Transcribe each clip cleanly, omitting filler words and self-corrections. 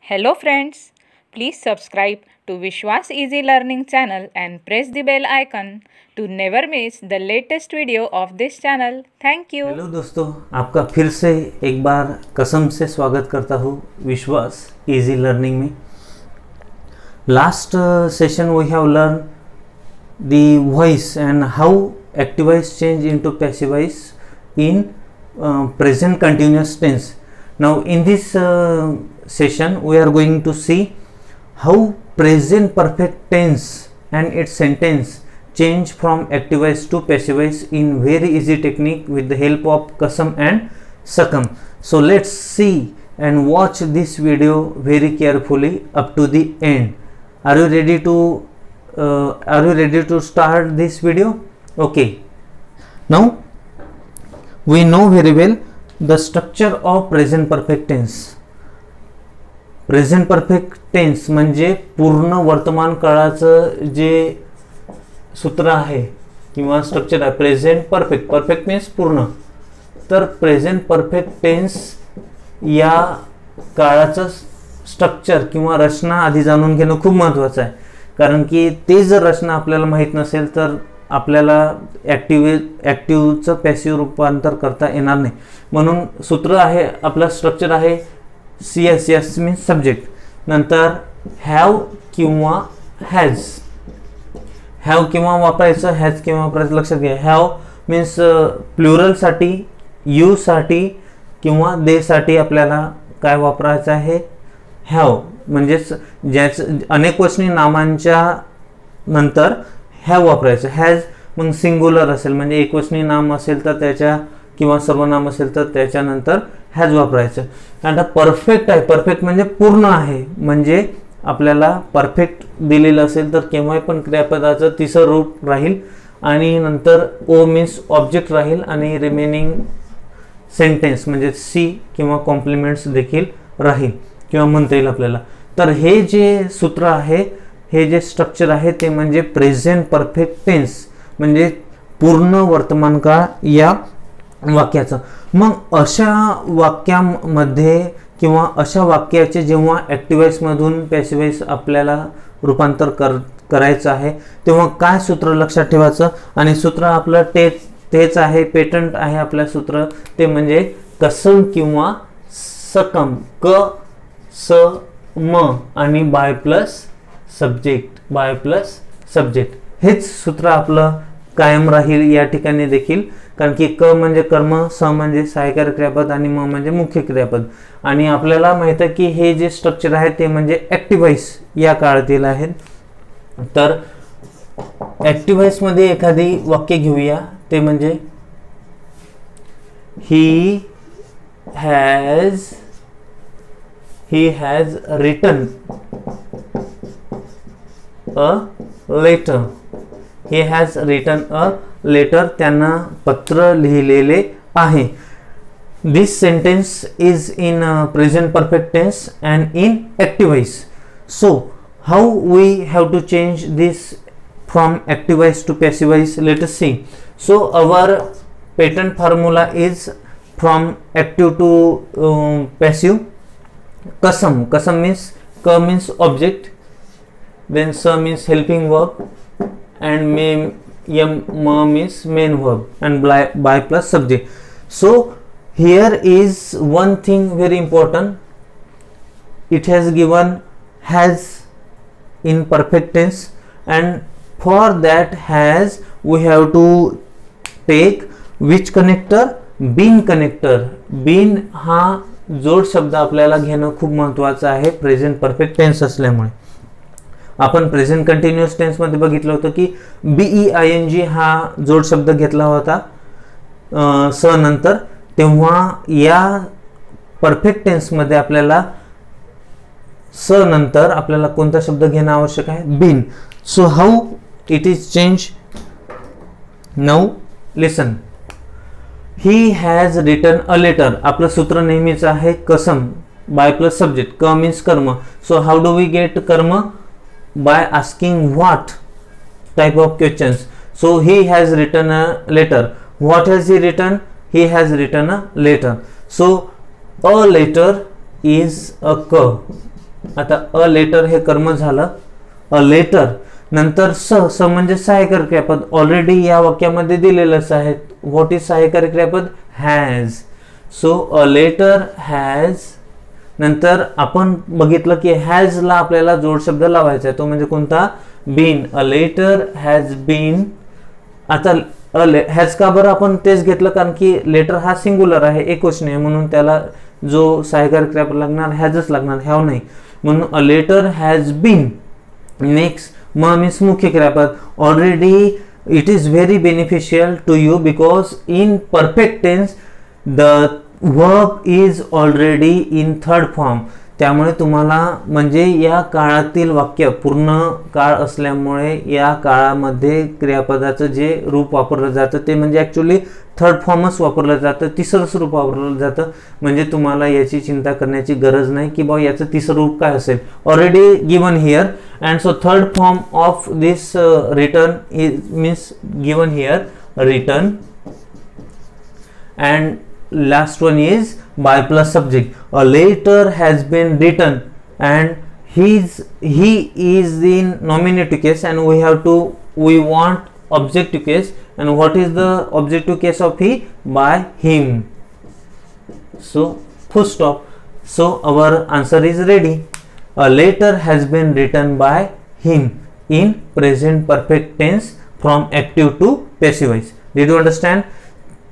Hello friends, please subscribe to Vishwas Easy Learning channel and press the bell icon to never miss the latest video of this channel. Thank you. Hello दोस्तों, आपका फिर से एक बार कसम से स्वागत करता हूँ विश्वास इजी लर्निंग में। Last session we have learn the voice and how active voice change into passive voice in present continuous tense. Now in this session we are going to see how present perfect tense and its sentence change from active voice to passive voice in very easy technique with the help of kasam and sakam. So let's see and watch this video very carefully up to the end. Are you ready to start this video? Okay, now we know very well the structure of present perfect tense. Present perfect tense म्हणजे पूर्ण वर्तमान काळाचं जे सूत्र आहे किंवा structure आहे present perfect. Perfect means पूर्ण. तर present perfect tense या काळाचं स्ट्रक्चर किंवा रचना आधी जाणून घेणं खूप महत्त्वाचं आहे, कारण की ते जर रचना आपल्याला माहीत नसेल तर आपल्याला ॲक्टिव्हचं पॅसिव्ह रूपांतर करता येणार नाही. म्हणून सूत्र आहे आपलं स्ट्रक्चर आहे CS मीन्स सब्जेक्ट, नंतर हॅव किंवा हॅज. हॅव किंवा वापरायचं, हॅज किंवा वापरायचं. लक्षात घ्या, हॅव मीन्स प्लुरलसाठी, यूसाठी किंवा देसाठी आपल्याला काय वापरायचं आहे, हॅव. म्हणजेच ज्याचं अनेकवचनी नामांच्या नंतर हॅव वापरायचं. हॅज मग सिंग्युलर असेल म्हणजे एकवचनी नाम असेल तर त्याच्या किंवा सर्वनाम असेल तर त्याच्यानंतर हॅज वापरायचं. आता परफेक्ट आहे, परफेक्ट म्हणजे पूर्ण आहे. म्हणजे आपल्याला परफेक्ट दिलेलं असेल तर केव्हाही पण क्रियापदाचं तिसरं रूप राहील आणि नंतर ओ मीन्स ऑब्जेक्ट राहील आणि रिमेनिंग सेंटेन्स म्हणजे सी किंवा कॉम्प्लिमेंट्स देखील राहील किंवा म्हणता येईल आपल्याला. तर हे जे सूत्र आहे, हे जे स्ट्रक्चर आहे ते म्हणजे प्रेझेंट परफेक्ट टेन्स म्हणजे पूर्ण वर्तमान काळ या वाक्याचं. मग अशा वाक्यामध्ये किंवा अशा वाक्याचे जेव्हा ॲक्टिव्ह वॉइसमधून पॅसिव्ह वॉइस आपल्याला रूपांतर करायचं आहे तेव्हा काय सूत्र लक्षात ठेवायचं. आणि सूत्र आपलं तेच आहे, पेटंट आहे आपलं सूत्र, ते म्हणजे कसम किंवा सकम. क स म आणि by plus subject, by plus subject हेच सूत्र आपलं कायम राहील या ठिकाणी देखील. कारण की क म्हणजे कर्म, स म्हणजे सहाय्यकारी क्रियापद आणि म म्हणजे मुख्य क्रियापद. आणि आपल्याला माहित आहे की हे जे स्ट्रक्चर आहे ते म्हणजे ॲक्टिव्ह वॉइस या काळातील आहेत. तर ॲक्टिव्ह वॉइस मध्ये एखादी वाक्य घेऊया, ते म्हणजे he has written a letter. He has written a letter. त्यांना पत्र लिहिलेले आहे. This sentence is in present perfect tense and in active voice. So how we have to change this from active voice to passive voice, let us see. So our patent formula is from active to passive. कसम, कसम means क means object, then sa means helping verb and ma means main verb and by plus subject. So here is one thing very important. It has given has in perfect tense, and for that has we have to take which connector, been connector. been हा जोड शब्द आपल्याला घेणं खूप महत्त्वाचं आहे present perfect tense असल्यामुळे. आपण प्रेझेंट कंटिन्युअस टेन्स मध्ये बघितलं होतं की BEING हा जोड शब्द घेतला होता स नंतर. तेव्हा या परफेक्ट टेन्स मध्ये आपल्याला स नंतर आपल्याला कोणता शब्द घेणं आवश्यक आहे, been. So how it is change. Now listen. He has written a letter. आपलं सूत्र नेहमीच आहे कसम बाय प्लस सब्जेक्ट. क मीन्स कर्म. So how do we get कर्म? By asking what type of questions. So he has written a letter. What has he written? He has written a letter. So a letter is a k. आता a letter हे कर्म झालं, a letter. नंतर स म्हणजे सहाय्यकारी क्रियापद already या वाक्यामध्ये दिलेलंच आहे. व्हॉट इज सहाय्यकारी क्रियापद? Has. So a letter has. नंतर आपण बघितलं की हॅजला आपल्याला जोड शब्द लावायचा आहे, तो म्हणजे कोणता? Been. A letter has been. आता हॅज का बरं आपण तेच घेतलं? कारण की लेटर हा सिंग्युलर आहे, एकवचनी आहे, म्हणून त्याला जो सहाय्यकारी क्रियापद लागणार हॅजच लागणार, हॅव नाही. म्हणून a letter has been. Next म मीन्स मुख्य क्रियापद. Already it is very beneficial to you because in perfect tense the verb is already in third form. त्यामुळे तुम्हाला म्हणजे या काळातील वाक्य पूर्ण काळ असल्यामुळे या काळामध्ये क्रियापदाचं जे रूप वापरलं जातं ते म्हणजे ॲक्च्युली थर्ड फॉर्मच वापरलं जातं, तिसरंच रूप वापरलं जातं. म्हणजे तुम्हाला याची चिंता करण्याची गरज नाही की बा याचं तिसरं रूप काय असेल. Already given here and so third form of this return is means given here return. And last one is by plus subject. A letter has been written and he is in nominative case and we want objective case. And what is the objective case of he? By him. So full stop. So our answer is ready. A letter has been written by him in present perfect tense from active to passive voice. Did you understand?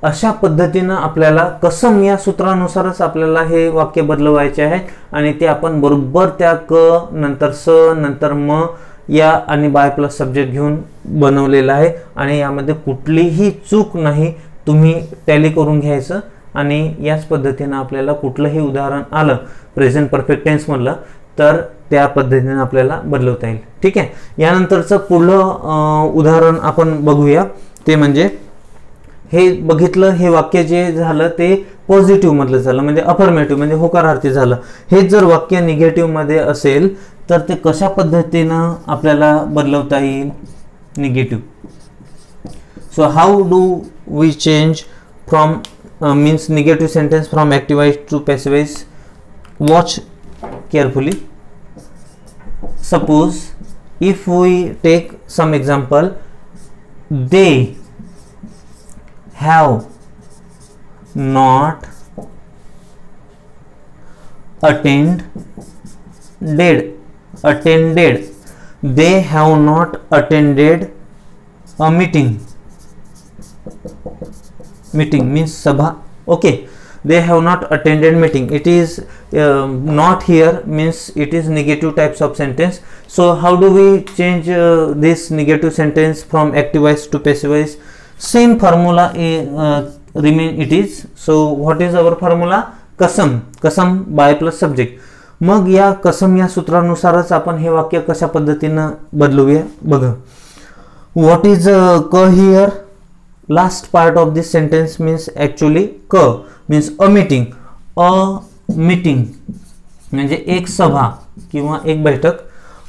अशा पद्धतीनं आपल्याला कसम या सूत्रानुसारच आपल्याला हे वाक्य बदलवायचे आहे आणि ते आपण बरोबर त्या क नंतर स नंतर म या आणि बाय प्लस सब्जेक्ट घेऊन बनवलेलं आहे आणि यामध्ये कुठलीही चूक नाही. तुम्ही टॅली करून घ्यायचं आणि याच पद्धतीनं आपल्याला कुठलंही उदाहरण आलं प्रेझेंट परफेक्ट टेन्स मधलं तर त्या पद्धतीने आपल्याला बदलवता येईल. ठीक आहे. यानंतरचं पुढलं उदाहरण आपण बघूया. ते म्हणजे हे बघितलं, हे वाक्य जे झालं ते पॉझिटिव्ह मधलं झालं म्हणजे अफर्मेटिव्ह म्हणजे होकारार्थी झालं. हे जर वाक्य निगेटिव्ह मध्ये असेल तर ते कशा पद्धतीनं आपल्याला बदलवता येईल? Negative. So how do we change from means negative sentence from active voice to passive voice? Watch carefully. Suppose if we take some example, they have not attended. They have not attended a meeting. Meeting means sabha. Okay, they have not attended meeting. It is not here means it is negative types of sentence. So how do we change this negative sentence from active voice to passive voice? Same formula remain it is. So what is our formula? कसम. कसम by plus subject. मग या कसम या सूत्रानुसारच आपण हे वाक्य कशा पद्धतीनं बदलूया बघा. व्हॉट इज क here? Last part of this sentence means actually क means a meeting. A meeting म्हणजे एक सभा किंवा एक बैठक.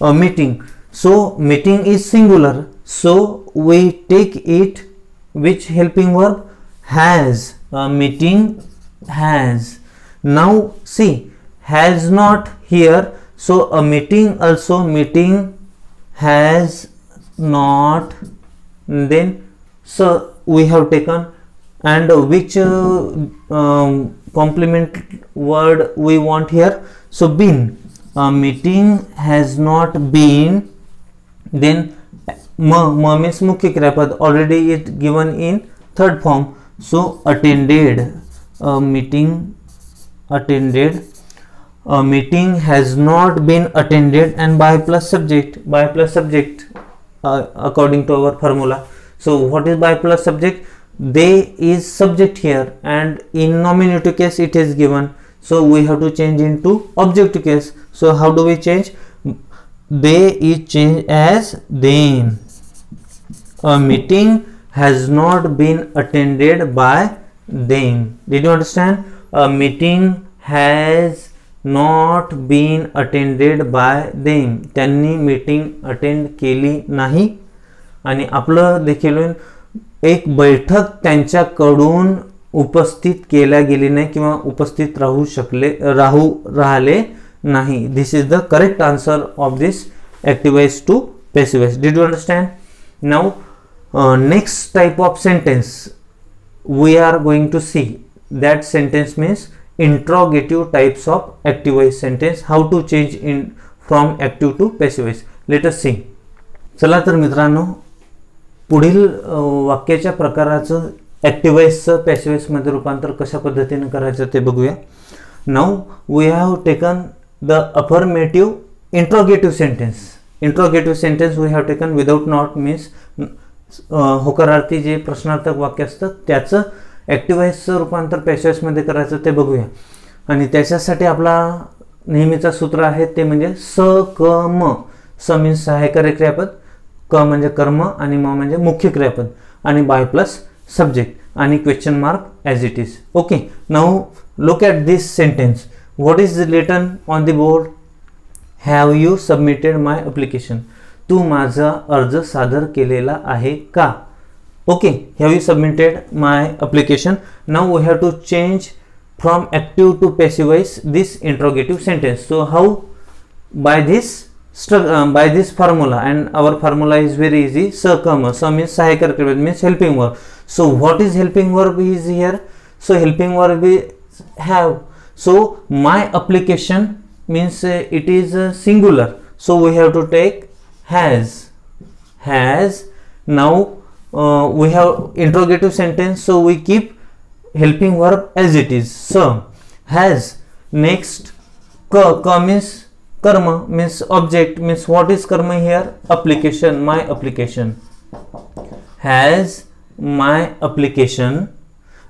A meeting. So meeting is singular. So we take it which helping verb? Has. A meeting has. Now see, has not here, so a meeting also meeting has not. Then so we have taken and which complement word we want here? So been. A meeting has not been. Then म means मुख्य क्रियापद already it given in third form. So attended. A meeting attended. A meeting has not been attended and by plus subject. By plus subject according to our formula. So what is by plus subject? They is subject here and in nominative case it is given. So we have to change into objective case. So how do we change? They is changed as them. A meeting has not been attended by them. Did you understand? A meeting has not been attended by them. त्यांनी meeting attend केली नाही आणि आपलं देखील एक बैठक त्यांच्याकडून उपस्थित केल्या गेली नाही किंवा उपस्थित राहू राहिले नाही. This is the correct answer of this active voice to passive voice. Did you understand? Now next type of sentence we are going to see. That sentence means interrogative types of active voice sentence. How to change in from active to passive voice. Let us see. चला तर मित्रांनो, पुढील वाक्याच्या प्रकाराचं active व्हॉइसचं passive व्हॉइसमध्ये रूपांतर कशा पद्धतीने करायचं ते बघूया. Now we have taken the affirmative interrogative sentence. Interrogative sentence we have taken without not means होकारार्थी जे प्रश्नार्थक वाक्य असतं त्याचं ॲक्टिव्ह व्हॉइसचं रूपांतर पॅसिव्ह व्हॉइसमध्ये करायचं ते बघूया. आणि त्याच्यासाठी आपला नेहमीचा सूत्र आहे ते म्हणजे स क म. स मीन्स सहाय्यकारी क्रियापद, क म्हणजे कर्म आणि म म्हणजे मुख्य क्रियापद आणि बाय प्लस सब्जेक्ट आणि question mark as it is. Okay, now look at this sentence. What is written on the board? Have you submitted my application? तू माझा अर्ज सादर केलेला आहे का? Okay, have you submitted my application. Now we have to change from active to passive voice this interrogative sentence. So how? by this formula, and our formula is very easy. Sa means sahayakar kriya, means helping verb. So what is helping verb is here? So helping verb is have. So my application means it is singular, so we have to take has. Now we have interrogative sentence, so we keep helping verb as it is. So has. Next ka means karma, means object, means what is karma here? Application, my application. Has my application.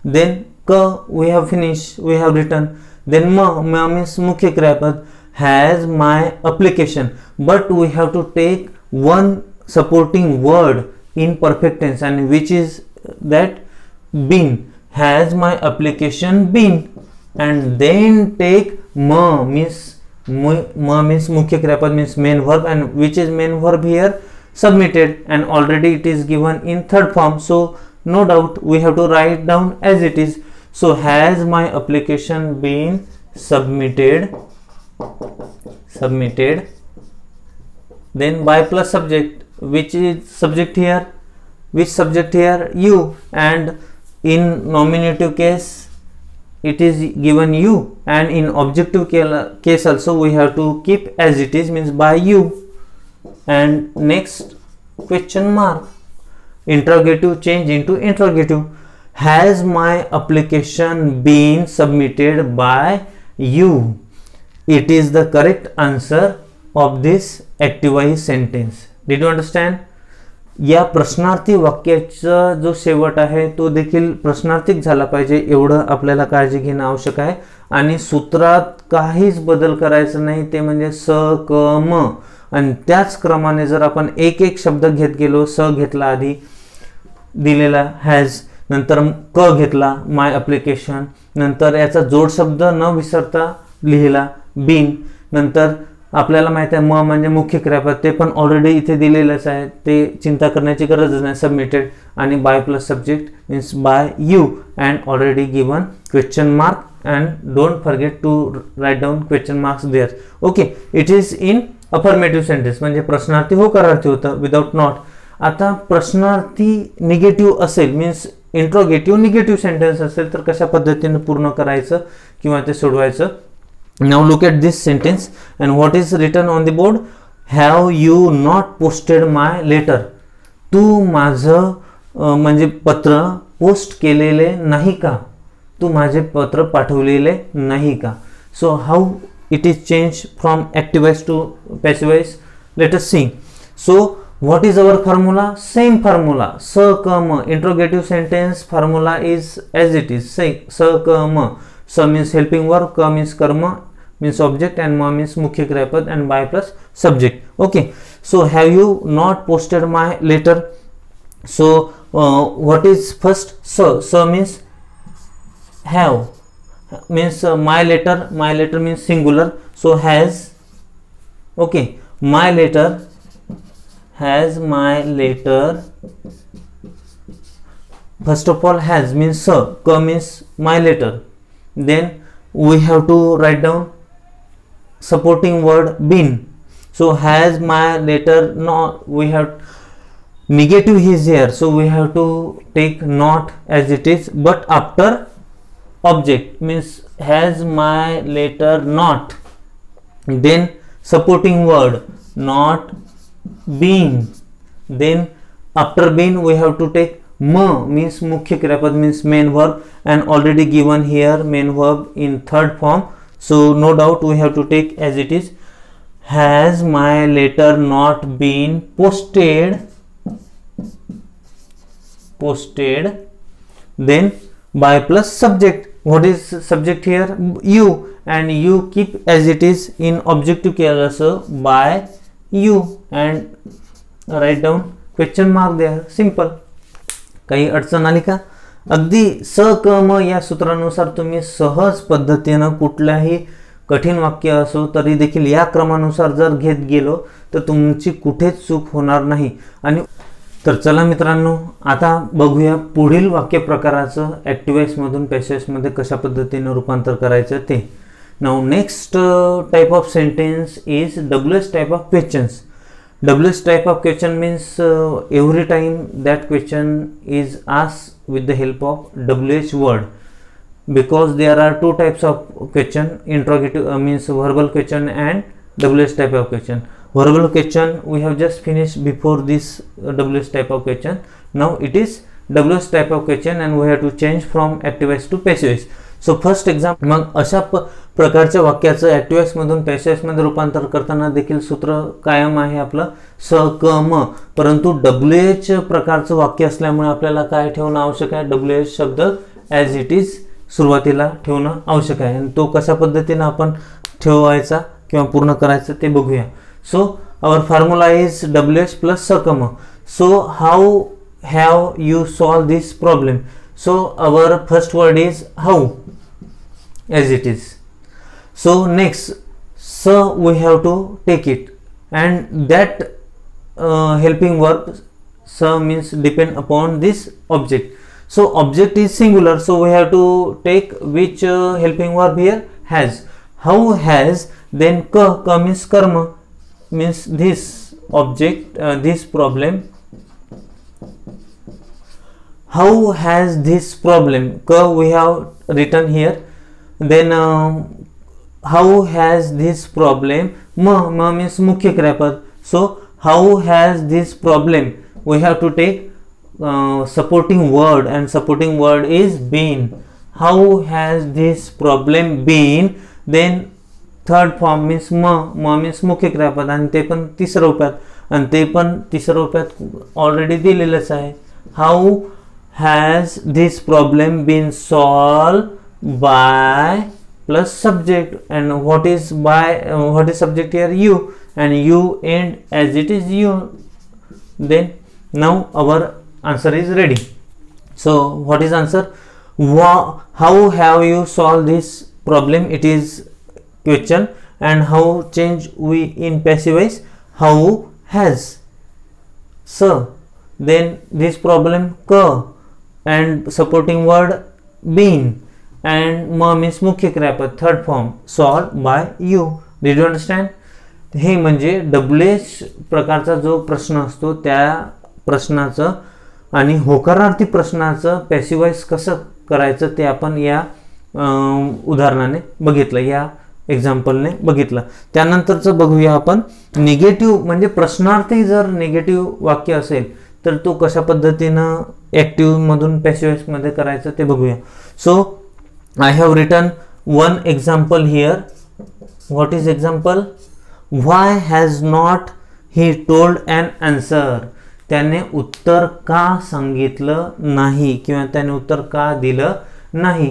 Then ka we have finished, we have written. Then ma means mukhya kriyapad. Has my application, but we have to take one supporting word in perfect tense, and which is that been. Has my application been? And then take ma means mukhya kriyapad, means main verb, and which is main verb here? Submitted, and already it is given in third form, so no doubt we have to write down as it is. So has my application been submitted? Then by plus subject, which is subject here? Which subject here? You. And in nominative case it is given you, and in objective case also we have to keep as it is, means by you. And next question mark, interrogative change into interrogative. Has my application been submitted by you? It is the correct answer of this active voice sentence. Did you understand? या प्रश्नार्थी वाक्याचा जो शेवट आहे तो देखील प्रश्नार्थिक झाला पाहिजे, एवढं आपल्याला काळजी घेणं आवश्यक आहे. आणि सूत्रात काहीच बदल करायचा नाही, ते म्हणजे स क म. आणि त्याच क्रमाने जर आपण एक एक शब्द घेत गेलो, स घेतला आधी दिलेला हॅज, नंतर क घेतला माय ॲप्लिकेशन, नंतर याचा जोड शब्द न विसरता लिहिला बीन, नंतर आपल्याला माहिती आहे म म्हणजे मुख्य क्रियापद, ते पण ऑलरेडी इथे दिलेलंच आहे, ते चिंता करण्याची गरजच नाही. सबमिटेड आणि by plus subject means by you, and already given question mark, and don't forget to write down question marks there. Okay, it is in affirmative sentence, म्हणजे प्रश्नार्थी होकारार्थी होतं विदाउट नॉट. आता प्रश्नार्थी निगेटिव्ह असेल, मीन्स इंट्रोगेटिव्ह निगेटिव्ह सेंटेन्स असेल तर कशा पद्धतीने पूर्ण करायचं किंवा ते सोडवायचं. Now look at this sentence, and what is written on the board? Have you not posted my letter? तू माझं म्हणजे पत्र पोस्ट केलेले नाही का? तू माझे पत्र पाठवलेले नाही का? So how it is changed from active voice to passive voice? Let us see. So what is our formula? Same formula. Sa ka ma. Interrogative sentence formula is as it is. Say sa ka ma. Sa means helping verb, ka means karma, means object, and ma means mukhya kriyapad, and by plus subject. Okay, so have you not posted my letter? So what is first? So means have, means my letter means singular, so has. Okay, my letter, has my letter. First of all, has means ka means my letter. Then we have to write down supporting word been. So has my letter not, we have negative is here, so we have to take not as it is, but after object, means has my letter not, then supporting word not been, then after been we have to take ma, means mukhya kriyapad, means main verb, and already given here main verb in third form, so no doubt we have to take as it is. Has my letter not been posted, then by plus subject. What is subject here? You, and you keep as it is in objective case also by you, and write down question mark there. Simple. काही अडचण आली का? अगदी स क म या सूत्रानुसार तुम्ही सहज पद्धतीनं कुठल्याही कठीण वाक्य असो तरी देखील या क्रमानुसार जर घेत गेलो तर तुमची कुठेच चूक होणार नाही. आणि तर चला मित्रांनो, आता बघूया पुढील वाक्य प्रकाराचं ॲक्टिव्ह वॉइसमधून पॅसिव्ह वॉइसमध्ये कशा पद्धतीनं रूपांतर करायचं ते. Now next type of sentence is WH type of questions. WH type of question means every time that question is asked with the help of WH word, because there are two types of question, interrogative means verbal question and WH type of question. Verbal question we have just finished before this WH type of question. Now it is WH type of question and we have to change from active voice to passive voice. So first example. मग अशा प्रकारच्या वाक्याचं active वॉइसमधून passive वॉइसमध्ये रूपांतर करताना देखील सूत्र कायम आहे आपलं स क म, परंतु WH प्रकारचं वाक्य असल्यामुळे आपल्याला काय ठेवणं आवश्यक आहे? WH शब्द ॲज इट इज सुरुवातीला ठेवणं आवश्यक आहे, आणि तो कशा पद्धतीनं आपण ठेवायचा किंवा पूर्ण करायचं ते बघूया. So our formula is WH plus स क म. So how have you solve this problem? So our first word is how, as it is. So next, so we have to take it, and that helping verb so means depend upon this object. So object is singular, so we have to take which helping verb here? Has. How has, then ka means karma, means this object, this problem. How has this problem? Ka we have written here. Then how has this problem? Ma means mukhya kriyapad. So how has this problem? We have to take supporting word, and supporting word is been. How has this problem been? Then third form means ma means मुख्य क्रियापद, आणि ते पण तिसऱ्या रूपात, आणि ते पण तिसऱ्या रूपात ऑलरेडी दिलेलंच आहे. How has this problem been solved by plus subject, and what is subject here? You, and you end as it is you. Then now our answer is ready. So what is answer? How have you solved this problem? It is question. And how change we in passive voice? How has. So then this problem ka, and supporting word been, and ma means मुख्य क्रियापद third form solved by you. Did you understand? हे म्हणजे WH प्रकारचा जो प्रश्न असतो त्या प्रश्नाचं आणि होकारार्थी प्रश्नाचं पॅसिव्ह वॉइस कसं करायचं ते आपण या उदाहरणाने बघितलं, या एक्झाम्पलने बघितलं. त्यानंतरचं बघूया आपण निगेटिव्ह, म्हणजे प्रश्नार्थी जर निगेटिव्ह वाक्य असेल तर तो कशा पद्धतीनं ॲक्टिव्ह मधून पॅसिव्ह वॉइस मध्ये करायचं ते बघूया. So I have written one example here. What is example? Why has not he told an answer? त्याने उत्तर का सांगितलं नाही किंवा त्याने उत्तर का दिलं नाही.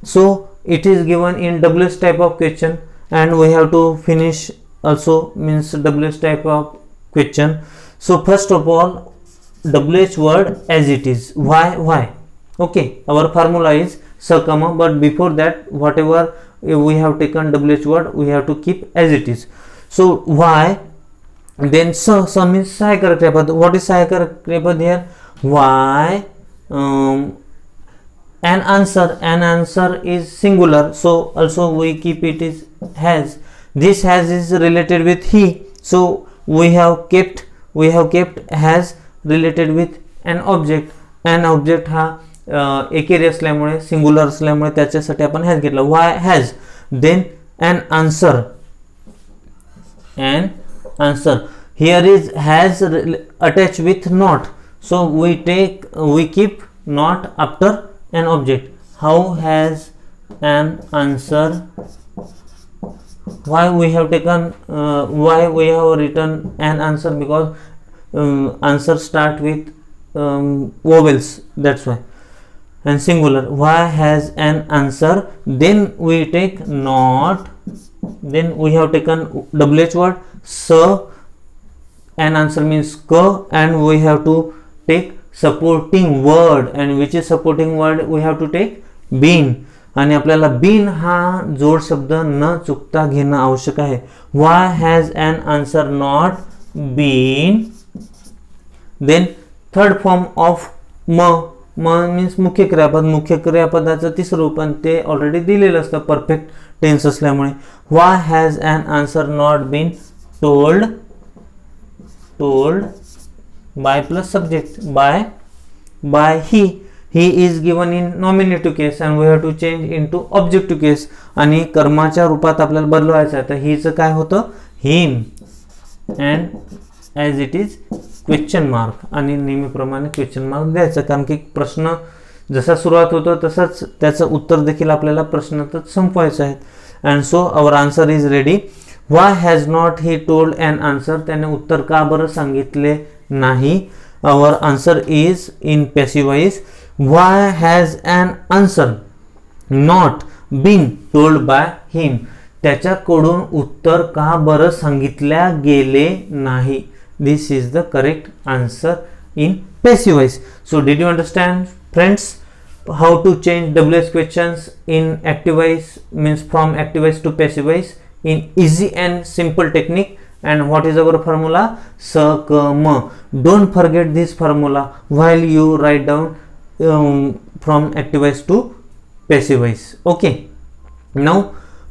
So it is given in WH type of question, and we have to finish also, means WH type of question. So first of all, WH word as it is. Why? Okay, our formula is sa comma, but before that whatever we have taken WH word we have to keep as it is. So why, then sa means sahayak kriyapad. What is sahayak kriyapad here? Why an answer is singular, so also we keep it is has. this has is related with he, so we have kept has related with an object. an object हा एकेरी असल्यामुळे singular असल्यामुळे त्याच्यासाठी आपण has घेतला. why has, then an answer here is has attached with not, so we keep not after an object. how has an answer, why we have written an answer, because answer start with vowels, that's why. And singular, why has an answer, then we take not, then we have taken WH word so, an answer means ka, and we have to take supporting word, and which is supporting word, we have to take been. आणि आपल्याला been हा जोड शब्द न चुकता घेणं आवश्यक आहे. why has an answer not been, then third form of means मुख्य क्रियापदाचं तिसरं रूप, आणि ते ऑलरेडी दिलेलं असतं परफेक्ट टेन्स असल्यामुळे. why has an answer not been told by plus subject, by he is given in nominative case and we have to change into objective case, आणि कर्माच्या रूपात आपल्याला बदलवायचं आहे. तर हीचं काय होतं him, and as it is question mark, आणि नेहमीप्रमाणे question mark द्यायचं, कारण की प्रश्न जसा सुरुवात होतो तसंच त्याचं उत्तर देखील आपल्याला प्रश्नातच संपवायचं आहे. And so our answer is ready. why has not he told an answer, त्याने उत्तर का बरं सांगितले नाही. our answer is in passive voice. why has an answer not been told by him, त्याच्याकडून उत्तर का बरं सांगितल्या गेले नाही. this is the correct answer in passive voice. so did you understand friends how to change WH questions in active voice, means from active voice to passive voice in easy and simple technique. and what is our formula, sakama. don't forget this formula while you write down from active voice to passive voice. okay, now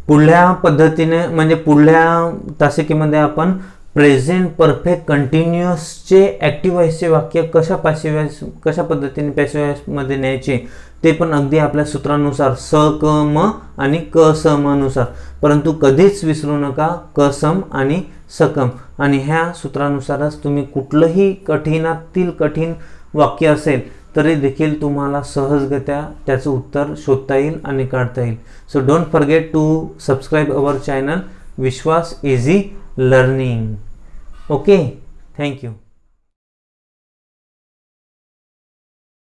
पुढल्या पद्धतीने म्हणजे पुढल्या तासिकेमध्ये आपण present perfect कंटिन्युअसचे active व्हॉइसचे वाक्य कशा पद्धतीने passive व्हॉइसमध्ये न्यायचे ते पण अगदी आपल्या सूत्रानुसार स क म आणि क स म नुसार. परंतु कधीच विसरू नका क सम आणि सकम, आणि ह्या सूत्रानुसारच तुम्ही कुठलंही कठीणातील कठीण वाक्य असेल तरी देखील तुम्हाला सहजगत्या त्याचं उत्तर शोधता येईल आणि काढता येईल. So don't forget to subscribe our channel Vishwas easy learning. Okay, thank you.